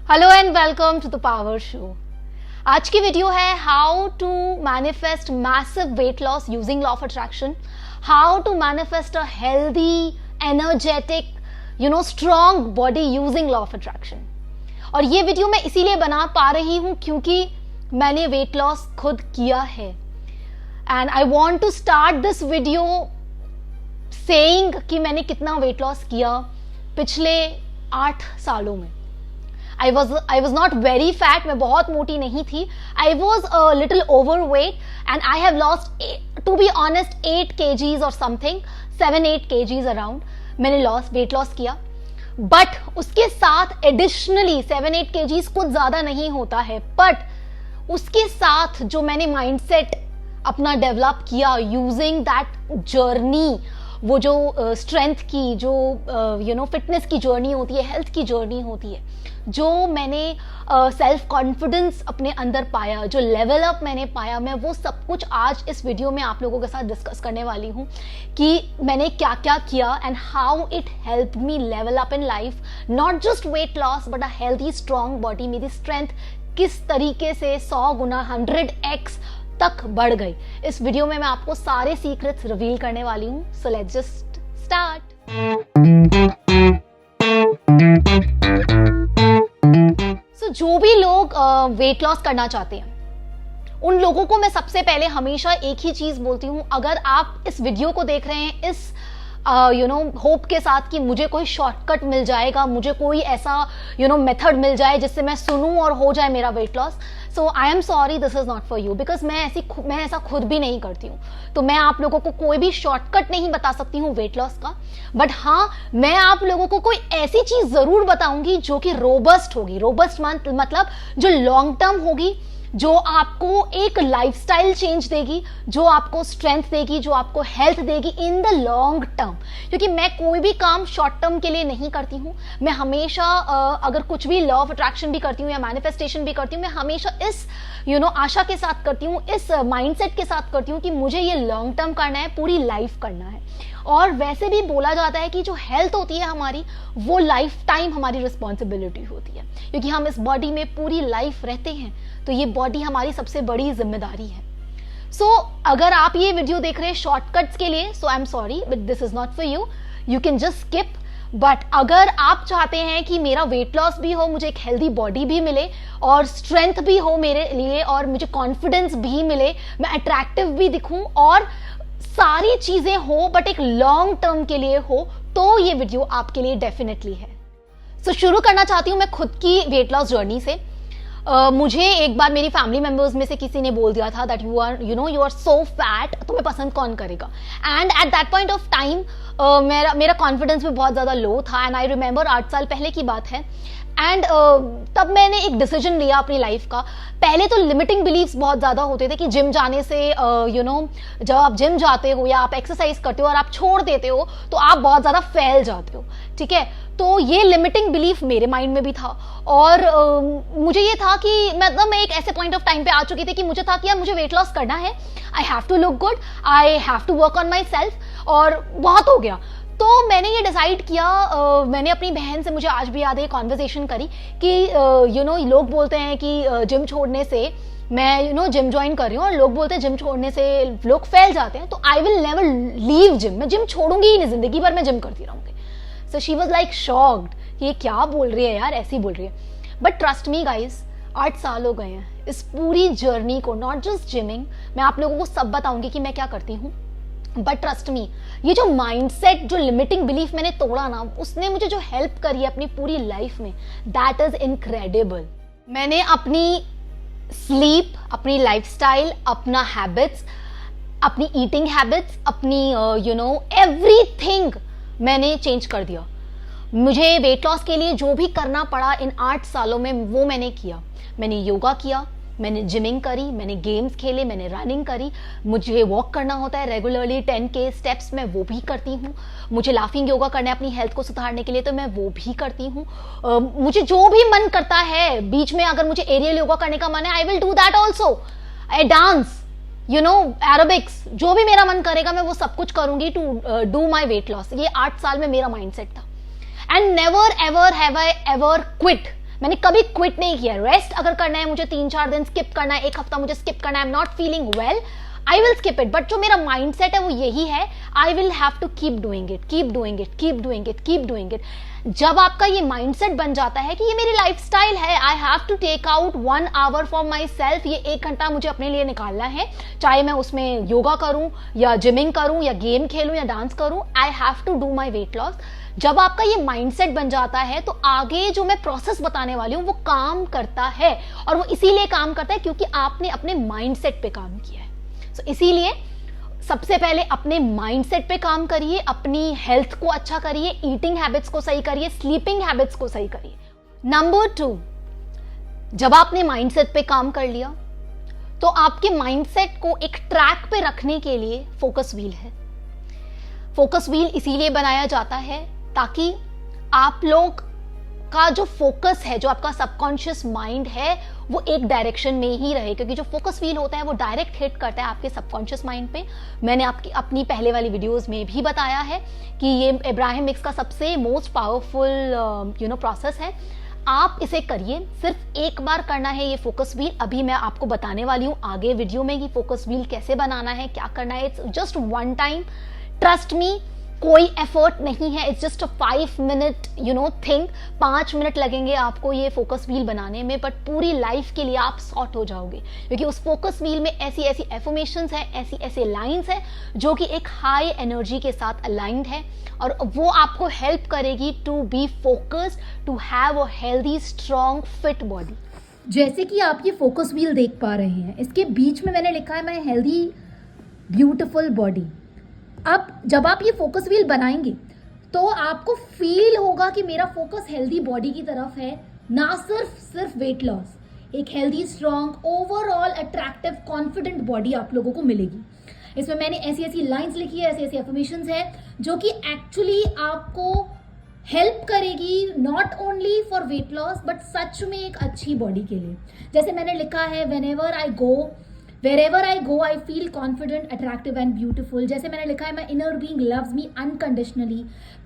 Hello and welcome to the power show. आज की video है how to manifest massive weight loss using law of attraction, how to manifest a healthy energetic strong body using law of attraction. और ये video मैं इसीलिए बना पा रही हूं क्योंकि मैंने वेट लॉस खुद किया है and I want to start this video saying कि मैंने कितना वेट लॉस किया पिछले 8 सालों में। I was not very fat, मैं बहुत मोटी नहीं थी. I was a little overweight and I have lost, to be honest, 8 kgs or something, 7-8 kgs around. मैंने weight loss किया. But उसके साथ additionally 7-8 kgs कुछ ज्यादा नहीं होता है, but उसके साथ जो मैंने mindset अपना develop किया using that journey, वो जो स्ट्रेंथ की जो फिटनेस की जर्नी होती है, हेल्थ की जर्नी होती है, जो मैंने सेल्फ कॉन्फिडेंस अपने अंदर पाया, जो लेवल अप मैंने पाया, मैं वो सब कुछ आज इस वीडियो में आप लोगों के साथ डिस्कस करने वाली हूँ कि मैंने क्या क्या किया and how it help me level up in life, not just wait loss but a healthy strong body. मेरी स्ट्रेंथ किस तरीके से 100 गुना 100x तक बढ़ गई। इस वीडियो में मैं आपको सारे सीक्रेट्स रिवील करने वाली हूं। So let's just start. So जो भी लोग वेट लॉस करना चाहते हैं उन लोगों को मैं सबसे पहले हमेशा एक ही चीज बोलती हूं, अगर आप इस वीडियो को देख रहे हैं इस होप के साथ कि मुझे कोई शॉर्टकट मिल जाएगा, मुझे कोई ऐसा मेथड मिल जाए जिससे मैं सुनूं और हो जाए मेरा weight loss, so I am sorry, this is not for you. Because मैं ऐसा खुद भी नहीं करती हूँ, तो मैं आप लोगों को कोई भी शॉर्टकट नहीं बता सकती हूँ वेट लॉस का। बट हाँ, मैं आप लोगों को कोई ऐसी चीज जरूर बताऊंगी जो कि रोबस्ट होगी। रोबस्ट मतलब जो लॉन्ग टर्म होगी, जो आपको एक लाइफस्टाइल चेंज देगी, जो आपको स्ट्रेंथ देगी, जो आपको हेल्थ देगी इन द लॉन्ग टर्म। क्योंकि मैं कोई भी काम शॉर्ट टर्म के लिए नहीं करती हूँ। मैं हमेशा अगर कुछ भी लॉ ऑफ अट्रैक्शन भी करती हूँ या मैनिफेस्टेशन भी करती हूँ, मैं हमेशा इस आशा के साथ करती हूँ, इस माइंडसेट के साथ करती हूँ कि मुझे ये लॉन्ग टर्म करना है, पूरी लाइफ करना है। और वैसे भी बोला जाता है कि जो हेल्थ होती है हमारी, वो लाइफ टाइम हमारी रिस्पॉन्सिबिलिटी होती है, क्योंकि हम इस बॉडी में पूरी लाइफ रहते हैं, तो ये बॉडी हमारी सबसे बड़ी जिम्मेदारी है। सो अगर आप ये वीडियो देख रहे हैं शॉर्टकट्स के लिए, so I am sorry but this is not for you, you can just skip. But अगर आप चाहते हैं कि मेरा वेट लॉस भी हो, मुझे एक हेल्दी बॉडी भी मिले और स्ट्रेंथ भी हो मेरे लिए, और मुझे कॉन्फिडेंस भी मिले, मैं अट्रैक्टिव भी दिखूं और सारी चीजें हो बट एक लॉन्ग टर्म के लिए हो, तो ये वीडियो आपके लिए डेफिनेटली है। सो शुरू करना चाहती हूं मैं खुद की वेट लॉस जर्नी से। मुझे एक बार मेरी फैमिली मेंबर्स में से किसी ने बोल दिया था that you are so fat, तुम्हें पसंद कौन करेगा। And at that point of time मेरा कॉन्फिडेंस भी बहुत ज्यादा लो था। एंड आई रिमेंबर 8 साल पहले की बात है। एंड तब मैंने एक डिसीजन लिया अपनी लाइफ का। पहले तो लिमिटिंग बिलीव्स बहुत ज्यादा होते थे कि जिम जाने से जब आप जिम जाते हो या आप एक्सरसाइज करते हो और आप छोड़ देते हो तो आप बहुत ज्यादा फैल जाते हो, ठीक है। तो ये लिमिटिंग बिलीफ मेरे माइंड में भी था और मुझे ये था कि मतलब मैं एक ऐसे पॉइंट ऑफ टाइम पे आ चुकी थी कि मुझे था कि यार मुझे वेट लॉस करना है, I have to look good, I have to work on myself, और बहुत हो गया। तो मैंने ये डिसाइड किया, मैंने अपनी बहन से, मुझे आज भी याद है, कॉन्वर्सेशन करी कि लोग बोलते हैं कि जिम छोड़ने से, मैं जिम ज्वाइन कर रही हूँ और लोग बोलते हैं जिम छोड़ने से लोग फैल जाते हैं, तो I will never leave gym, मैं जिम छोड़ूंगी ही नहीं, जिंदगी भर मैं जिम करती रहूंगी। So she was like shocked, ये क्या बोल रही है यार, ऐसी बोल रही है। बट ट्रस्ट मी गाइज, 8 साल हो गए हैं इस पूरी जर्नी को, नॉट जस्ट जिमिंग, मैं आप लोगों को सब बताऊंगी कि मैं क्या करती हूँ। बट ट्रस्ट मी, ये जो माइंडसेट, जो लिमिटिंग बिलीफ मैंने तोड़ा ना, उसने मुझे जो हेल्प करी है अपनी पूरी लाइफ में, दैट इज इनक्रेडिबल। मैंने अपनी स्लीप, अपनी लाइफस्टाइल, अपना हैबिट्स, अपनी ईटिंग हैबिट्स, अपनी एवरीथिंग मैंने चेंज कर दिया। मुझे वेट लॉस के लिए जो भी करना पड़ा इन 8 सालों में, वो मैंने किया। मैंने योगा किया, मैंने जिमिंग करी, मैंने गेम्स खेले, मैंने रनिंग करी, मुझे वॉक करना होता है रेगुलरली 10K स्टेप्स, मैं वो भी करती हूँ। मुझे लाफिंग योगा करना है अपनी हेल्थ को सुधारने के लिए, तो मैं वो भी करती हूँ। मुझे जो भी मन करता है, बीच में अगर मुझे एरियल योगा करने का मन है, I will do that also. I dance, aerobics, जो भी मेरा मन करेगा मैं वो सब कुछ करूंगी to do my weight loss. ये 8 साल में मेरा माइंडसेट था। And never ever have I ever quit. मैंने कभी क्विट नहीं किया। रेस्ट अगर करना है मुझे 3-4 दिन स्किप करना है, 1 हफ्ता मुझे स्किप करना है, I am not feeling well, I will skip it. But जो मेरा माइंडसेट है वो यही है, I will have to keep doing it, keep doing it, keep doing it, keep doing it. जब आपका ये माइंडसेट बन जाता है कि ये मेरी लाइफस्टाइल है, I have to take out 1 hour for myself, ये 1 घंटा मुझे अपने लिए निकालना है, चाहे मैं उसमें योगा करूं या जिमिंग करूं या गेम खेलूं या डांस करूं, I have to do my weight loss. जब आपका ये माइंडसेट बन जाता है तो आगे जो मैं प्रोसेस बताने वाली हूं वो काम करता है, और वो इसीलिए काम करता है क्योंकि आपने अपने माइंडसेट पे काम किया है। सो इसीलिए सबसे पहले अपने माइंडसेट पे काम करिए, अपनी हेल्थ को अच्छा करिए, ईटिंग हैबिट्स को सही करिए, स्लीपिंग हैबिट्स को सही करिए। नंबर 2, जब आपने माइंडसेट पे काम कर लिया तो आपके माइंडसेट को एक ट्रैक पे रखने के लिए फोकस व्हील है। फोकस व्हील इसीलिए बनाया जाता है ताकि आप लोग का जो फोकस है, जो आपका सबकॉन्शियस माइंड है, वो एक डायरेक्शन में ही रहे, क्योंकि जो फोकस व्हील होता है वो डायरेक्ट हिट करता है आपके सबकॉन्शियस माइंड पे। मैंने आपकी अपनी पहले वाली वीडियोस में भी बताया है कि ये इब्राहिम मिक्स का सबसे मोस्ट पावरफुल प्रोसेस है। आप इसे करिए, सिर्फ एक बार करना है ये फोकस व्हील। अभी मैं आपको बताने वाली हूँ आगे वीडियो में कि फोकस व्हील कैसे बनाना है, क्या करना है। It's just 1 time, trust me, कोई एफर्ट नहीं है, it's just a 5 minute thing. 5 minute लगेंगे आपको ये फोकस व्हील बनाने में, बट पूरी लाइफ के लिए आप सॉर्ट हो जाओगे, क्योंकि उस फोकस व्हील में ऐसी ऐसी एफर्मेशंस है, ऐसी ऐसे लाइंस है जो कि एक हाई एनर्जी के साथ अलाइंड है, और वो आपको हेल्प करेगी to be focused, to have a healthy, strong, fit body. जैसे कि आप ये फोकस व्हील देख पा रहे हैं, इसके बीच में मैंने लिखा है माय हेल्दी ब्यूटीफुल बॉडी। अब जब आप ये फोकस व्हील बनाएंगे तो आपको फील होगा कि मेरा फोकस हेल्दी बॉडी की तरफ है, ना सिर्फ वेट लॉस, एक healthy, strong, overall attractive, confident body आप लोगों को मिलेगी। इसमें मैंने ऐसी ऐसी लाइंस लिखी है, ऐसी ऐसी एफर्मेशंस है जो कि एक्चुअली आपको हेल्प करेगी, not only for weight loss but सच में एक अच्छी बॉडी के लिए। जैसे मैंने लिखा है, wherever I go, I feel confident, attractive and beautiful. जैसे मैंने लिखा है, my inner being loves me unconditionally.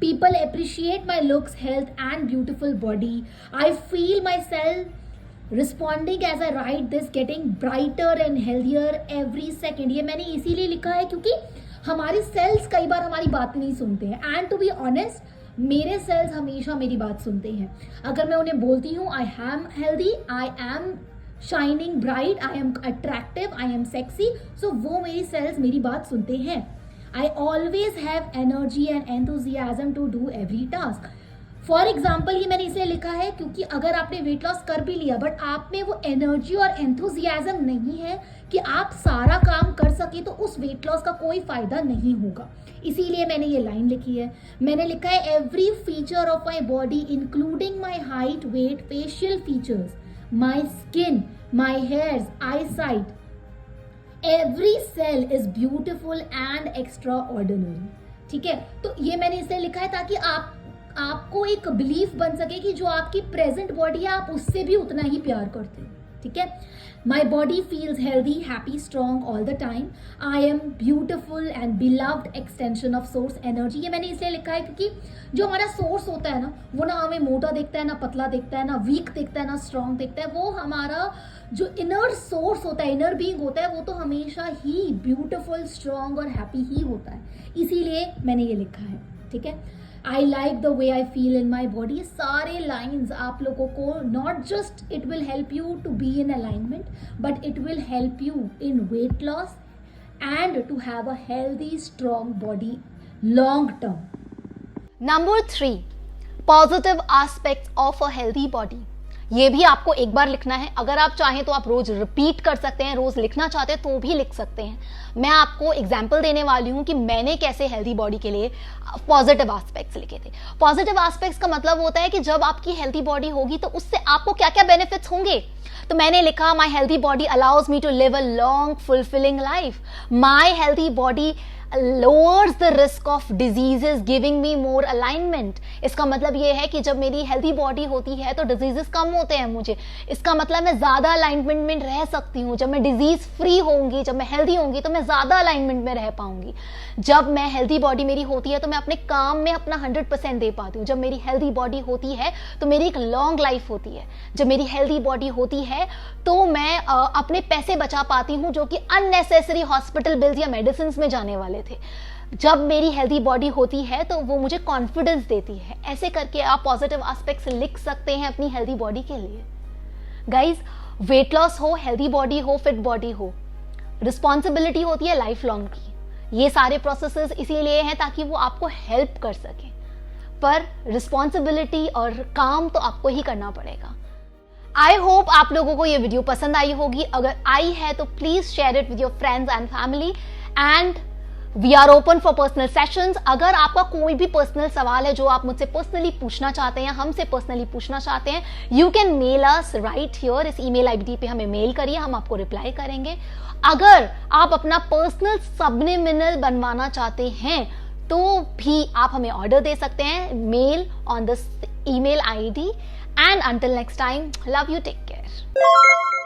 People appreciate my looks, health and beautiful body. I feel myself responding as I write this, getting brighter and healthier every second. ये मैंने इसीलिए लिखा है क्योंकि हमारे सेल्स कई बार हमारी बात नहीं सुनते हैं, एंड टू बी ऑनेस्ट मेरे सेल्स हमेशा मेरी बात सुनते हैं। अगर मैं उन्हें बोलती हूँ I am healthy, I am shining bright, I am attractive, I am sexy, so वो मेरी सेल्स मेरी बात सुनते हैं। I always have energy and enthusiasm to do every task. For example ये मैंने इसलिए लिखा है क्योंकि अगर आपने वेट लॉस कर भी लिया बट आप में वो एनर्जी और एंथुजियाज्म नहीं है कि आप सारा काम कर सके, तो उस वेट लॉस का कोई फायदा नहीं होगा। इसीलिए मैंने ये लाइन लिखी है। मैंने लिखा है, every feature of my body including my height, weight, facial features, my skin, my hairs, eyesight, every cell is beautiful and extraordinary। ठीक है, तो ये मैंने इसलिए लिखा है ताकि आपको एक बिलीफ बन सके कि जो आपकी प्रेजेंट बॉडी है आप उससे भी उतना ही प्यार करते हैं। ठीक है, my body feels healthy, happy, strong all the time. I am beautiful and beloved extension of source energy. ये मैंने इसलिए लिखा है क्योंकि जो हमारा सोर्स होता है ना, वो ना हमें मोटा दिखता है, ना पतला दिखता है, ना वीक दिखता है, ना स्ट्रॉन्ग दिखता है। वो हमारा जो इनर सोर्स होता है, इनर बीइंग होता है, वो तो हमेशा ही ब्यूटिफुल, स्ट्रॉन्ग और हैप्पी ही होता है। इसीलिए मैंने ये लिखा है। ठीक है, I like the way I feel in my body. सारे लाइन्स आप लोगों को not just it will help you to be in alignment but it will help you in weight loss and to have a healthy, strong body long term. Number 3, positive aspects of a healthy body. ये भी आपको एक बार लिखना है। अगर आप चाहें तो आप रोज रिपीट कर सकते हैं, रोज लिखना चाहते हैं तो भी लिख सकते हैं। मैं आपको एग्जाम्पल देने वाली हूं कि मैंने कैसे हेल्दी बॉडी के लिए पॉजिटिव एस्पेक्ट्स लिखे थे। पॉजिटिव एस्पेक्ट्स का मतलब होता है कि जब आपकी हेल्दी बॉडी होगी तो उससे आपको क्या क्या बेनिफिट्स होंगे। तो मैंने लिखा my healthy body allows me to live a long fulfilling life, my healthy body lowers the risk of diseases giving me more alignment। इसका मतलब ये है कि जब मेरी हेल्थी बॉडी होती है तो डिजीजेस कम होते हैं मुझे, इसका मतलब मैं ज्यादा अलाइनमेंट में रह सकती हूँ। जब मैं डिजीज फ्री होंगी, जब मैं हेल्थी होंगी तो मैं ज्यादा अलाइनमेंट में रह पाऊंगी। जब मैं हेल्थी बॉडी मेरी होती है तो मैं अपने काम में अपना 100% दे पाती हूँ। जब मेरी हेल्थी बॉडी होती है तो मेरी एक लॉन्ग लाइफ होती है। जब मेरी हेल्थी बॉडी होती है तो मैं अपने पैसे बचा पाती हूँ जो कि अननेसेसरी हॉस्पिटल बिल्स या मेडिसिन में जाने वाले थे। जब मेरी हेल्थी बॉडी होती है तो वो मुझे कॉन्फिडेंस देती है। ऐसे करके आप पॉजिटिव एस्पेक्ट्स लिख सकते हैं अपनी हेल्थी बॉडी के लिए। गाइज, वेट लॉस हो, हेल्थी बॉडी हो, फिट बॉडी हो, रिस्पॉन्सिबिलिटी होती है लाइफ लॉन्ग की। ये सारे प्रोसेसेस इसीलिए हैं ताकि वो आपको हेल्प कर सके, पर रिस्पॉन्सिबिलिटी और काम तो आपको ही करना पड़ेगा। आई होप आप लोगों को ये वीडियो पसंद आई होगी। अगर आई है तो please share it with your friends and family and we are open for personal sessions. अगर आपका कोई भी पर्सनल सवाल है जो आप मुझसे पर्सनली पूछना चाहते हैं, हमसे पर्सनली पूछना चाहते हैं, you can mail us right here. इस ईमेल आईडी पे हमें मेल करिए, हम आपको रिप्लाई करेंगे। अगर आप अपना पर्सनल सबलिमिनल बनवाना चाहते हैं तो भी आप हमें ऑर्डर दे सकते हैं, mail on this email ID. And until next time, love you, take care.